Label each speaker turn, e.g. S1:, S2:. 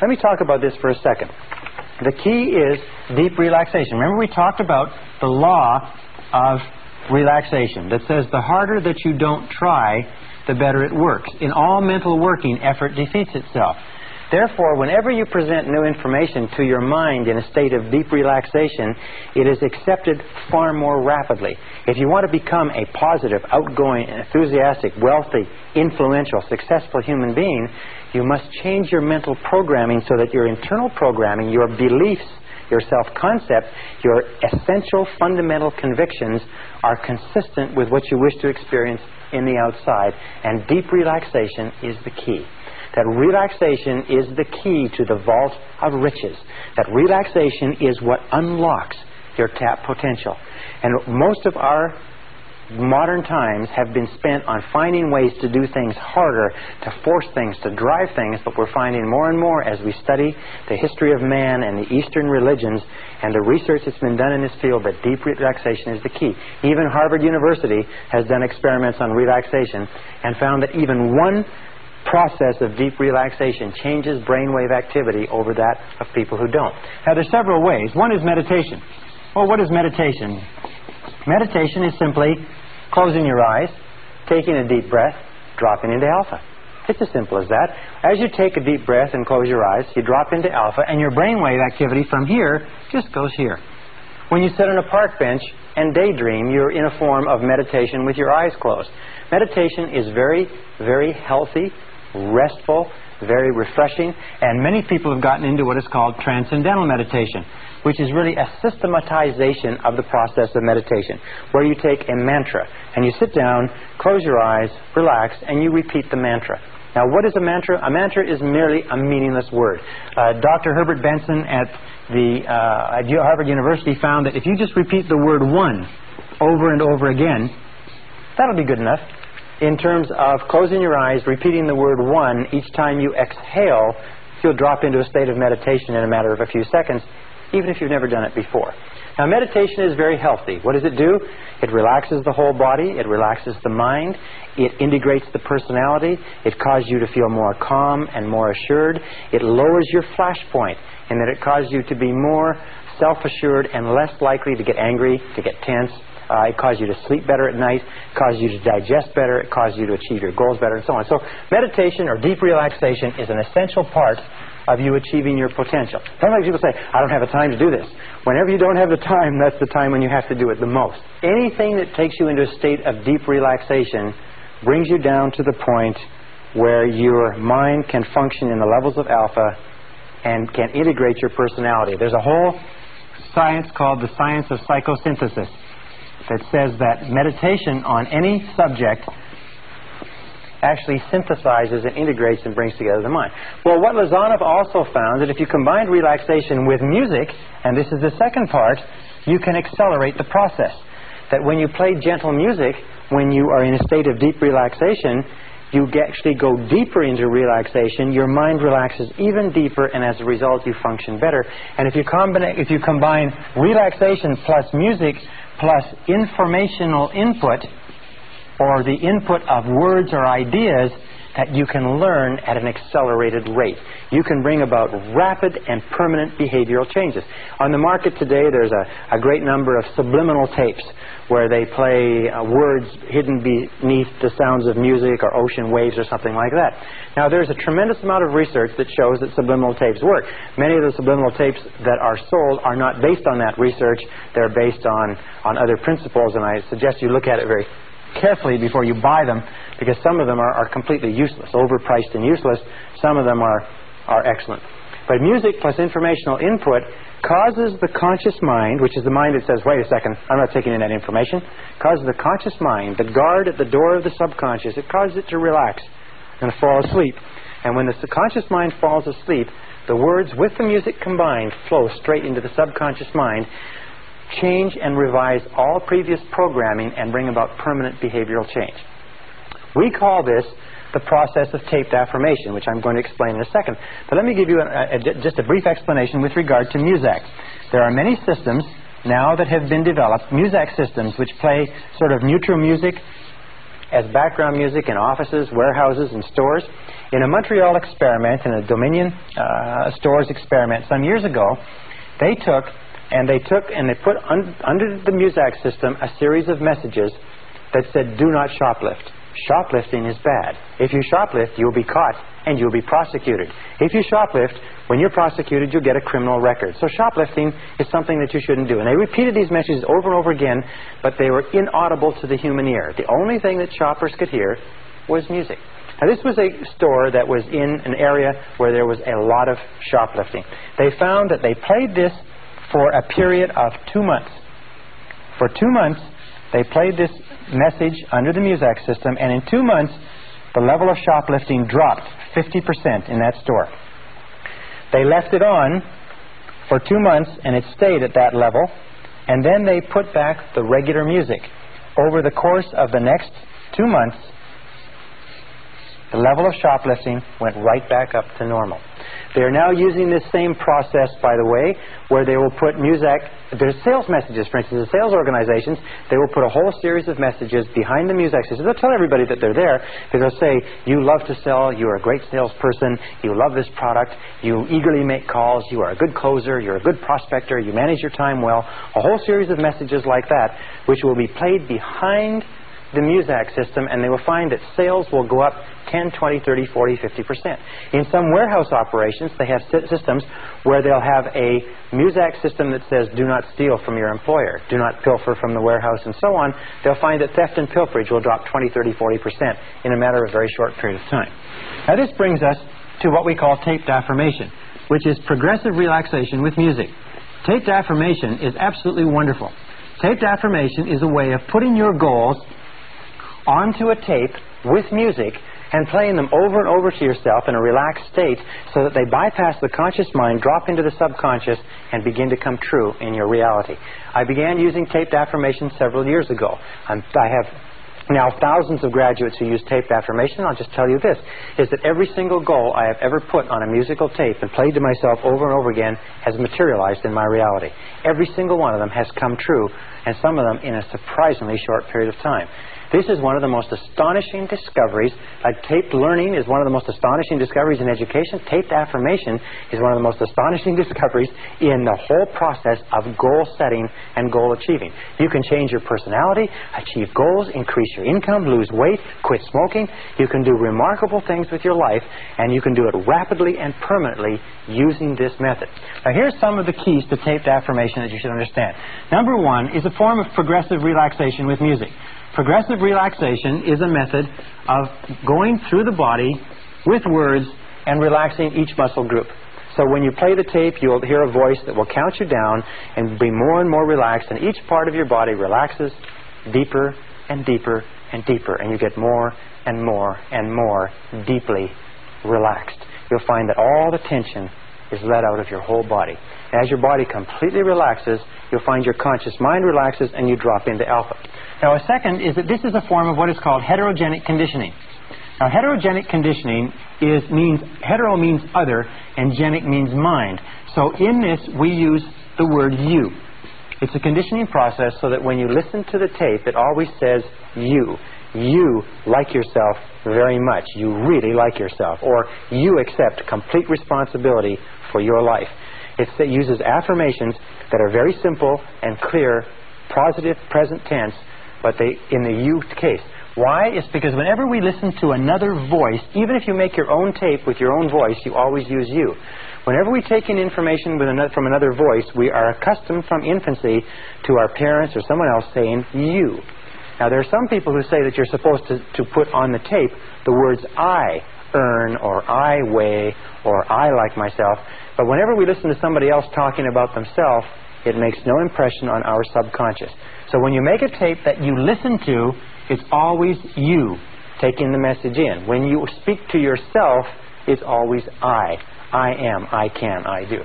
S1: Let me talk about this for a second. The key is deep relaxation. Remember we talked about the law of relaxation that says the harder that you don't try, the better it works. In all mental working, effort defeats itself. Therefore, whenever you present new information to your mind in a state of deep relaxation, it is accepted far more rapidly. If you want to become a positive, outgoing, enthusiastic, wealthy, influential, successful human being, you must change your mental programming so that your internal programming, your beliefs, your self-concept, your essential fundamental convictions are consistent with what you wish to experience in the outside. And deep relaxation is the key. That relaxation is the key to the vault of riches. That relaxation is what unlocks your tapped potential. And most of our modern times have been spent on finding ways to do things harder, to force things, to drive things, but we're finding more and more as we study the history of man and the Eastern religions and the research that's been done in this field that deep relaxation is the key. Even Harvard University has done experiments on relaxation and found that even one process of deep relaxation changes brainwave activity over that of people who don't. Now, there's several ways. One is meditation. Well, what is meditation? Meditation is simply closing your eyes, taking a deep breath, dropping into alpha. It's as simple as that. As you take a deep breath and close your eyes, you drop into alpha, and your brainwave activity from here just goes here. When you sit on a park bench and daydream, you're in a form of meditation with your eyes closed. Meditation is very, very healthy, restful, very refreshing, and many people have gotten into what is called Transcendental Meditation, which is really a systematization of the process of meditation, where you take a mantra and you sit down, close your eyes, relax, and you repeat the mantra. Now, what is a mantra? A mantra is merely a meaningless word. Dr. Herbert Benson at Harvard University found that if you just repeat the word one over and over again, that'll be good enough. In terms of closing your eyes, repeating the word one each time you exhale, you'll drop into a state of meditation in a matter of a few seconds, even if you've never done it before. Now, meditation is very healthy. What does it do? It relaxes the whole body. It relaxes the mind. It integrates the personality. It causes you to feel more calm and more assured. It lowers your flash point in that it causes you to be more self-assured and less likely to get angry, to get tense. It causes you to sleep better at night. It causes you to digest better. It causes you to achieve your goals better, and so on. So meditation or deep relaxation is an essential part of you achieving your potential. Sometimes people say, I don't have the time to do this. Whenever you don't have the time, that's the time when you have to do it the most. Anything that takes you into a state of deep relaxation brings you down to the point where your mind can function in the levels of alpha and can integrate your personality. There's a whole science called the science of psychosynthesis that says that meditation on any subject actually synthesizes and integrates and brings together the mind. Well, what Lazanov also found that if you combine relaxation with music, and this is the second part, you can accelerate the process. That when you play gentle music, when you are in a state of deep relaxation, you actually go deeper into relaxation, your mind relaxes even deeper, and as a result you function better. And if you combine relaxation plus music plus informational input, or the input of words or ideas, that you can learn at an accelerated rate. You can bring about rapid and permanent behavioral changes. On the market today, there's a great number of subliminal tapes where they play words hidden beneath the sounds of music or ocean waves or something like that. Now, there's a tremendous amount of research that shows that subliminal tapes work. Many of the subliminal tapes that are sold are not based on that research. They're based on other principles, and I suggest you look at it very carefully before you buy them, because some of them are completely useless, overpriced and useless. Some of them are excellent. But music plus informational input causes the conscious mind, which is the mind that says, wait a second, I'm not taking in that information, causes the conscious mind, the guard at the door of the subconscious, it causes it to relax and fall asleep. And when the subconscious mind falls asleep, the words with the music combined flow straight into the subconscious mind, change and revise all previous programming, and bring about permanent behavioral change. We call this the process of taped affirmation, which I'm going to explain in a second. But let me give you just a brief explanation with regard to Muzak. There are many systems now that have been developed, Muzak systems, which play sort of neutral music as background music in offices, warehouses, and stores. In a Montreal experiment, in a Dominion Stores experiment some years ago, they took and they put under the Muzak system a series of messages that said, do not shoplift. Shoplifting is bad. If you shoplift, you'll be caught and you'll be prosecuted. If you shoplift, when you're prosecuted, you'll get a criminal record. So shoplifting is something that you shouldn't do. And they repeated these messages over and over again, but they were inaudible to the human ear. The only thing that shoppers could hear was music. Now, this was a store that was in an area where there was a lot of shoplifting. They found that they played this for a period of 2 months. For 2 months, they played this message under the Muzak system, and in 2 months, the level of shoplifting dropped 50% in that store. They left it on for 2 months, and it stayed at that level, and then they put back the regular music. Over the course of the next 2 months, the level of shoplifting went right back up to normal. They are now using this same process, by the way, where they will put there's sales messages, for instance, the sales organizations, they will put a whole series of messages behind the Muzak system. They'll tell everybody that they're there, because they'll say, you love to sell, you're a great salesperson, you love this product, you eagerly make calls, you are a good closer, you're a good prospector, you manage your time well. A whole series of messages like that, which will be played behind the Muzak system, and they will find that sales will go up 10, 20, 30, 40, 50%. In some warehouse operations, they have systems where they'll have a Muzak system that says, do not steal from your employer, do not pilfer from the warehouse, and so on. They'll find that theft and pilferage will drop 20, 30, 40% in a matter of a very short period of time. Now, this brings us to what we call taped affirmation, which is progressive relaxation with music. Taped affirmation is absolutely wonderful. Taped affirmation is a way of putting your goals onto a tape with music and playing them over and over to yourself in a relaxed state so that they bypass the conscious mind, drop into the subconscious, and begin to come true in your reality. I began using taped affirmation several years ago. I have now thousands of graduates who use taped affirmation. I'll just tell you this, is that every single goal I have ever put on a musical tape and played to myself over and over again has materialized in my reality. Every single one of them has come true, and some of them in a surprisingly short period of time. This is one of the most astonishing discoveries. Taped learning is one of the most astonishing discoveries in education. Taped affirmation is one of the most astonishing discoveries in the whole process of goal setting and goal achieving. You can change your personality, achieve goals, increase your income, lose weight, quit smoking. You can do remarkable things with your life, and you can do it rapidly and permanently using this method. Now, here's some of the keys to taped affirmation that you should understand. Number one is a form of progressive relaxation with music. Progressive relaxation is a method of going through the body with words and relaxing each muscle group. So when you play the tape, you'll hear a voice that will count you down and be more and more relaxed, and each part of your body relaxes deeper and deeper and deeper, and you get more and more and more deeply relaxed. You'll find that all the tension is let out of your whole body. As your body completely relaxes, you'll find your conscious mind relaxes, and you drop into alpha. Now, a second is that this is a form of what is called heterogenic conditioning. Now, heterogenic conditioning means hetero means other, and genic means mind. So in this, we use the word you. It's a conditioning process so that when you listen to the tape, it always says you. You like yourself very much. You really like yourself. Or you accept complete responsibility for your life. It uses affirmations that are very simple and clear, positive, present tense, but they in the you case. Why? It's because whenever we listen to another voice, even if you make your own tape with your own voice, you always use you. Whenever we take in information from another voice, we are accustomed from infancy to our parents or someone else saying you. Now, there are some people who say that you're supposed to put on the tape the words I earn, or I weigh, or I like myself. But whenever we listen to somebody else talking about themselves, it makes no impression on our subconscious. So when you make a tape that you listen to, it's always you taking the message in. When you speak to yourself, it's always I am, I can, I do.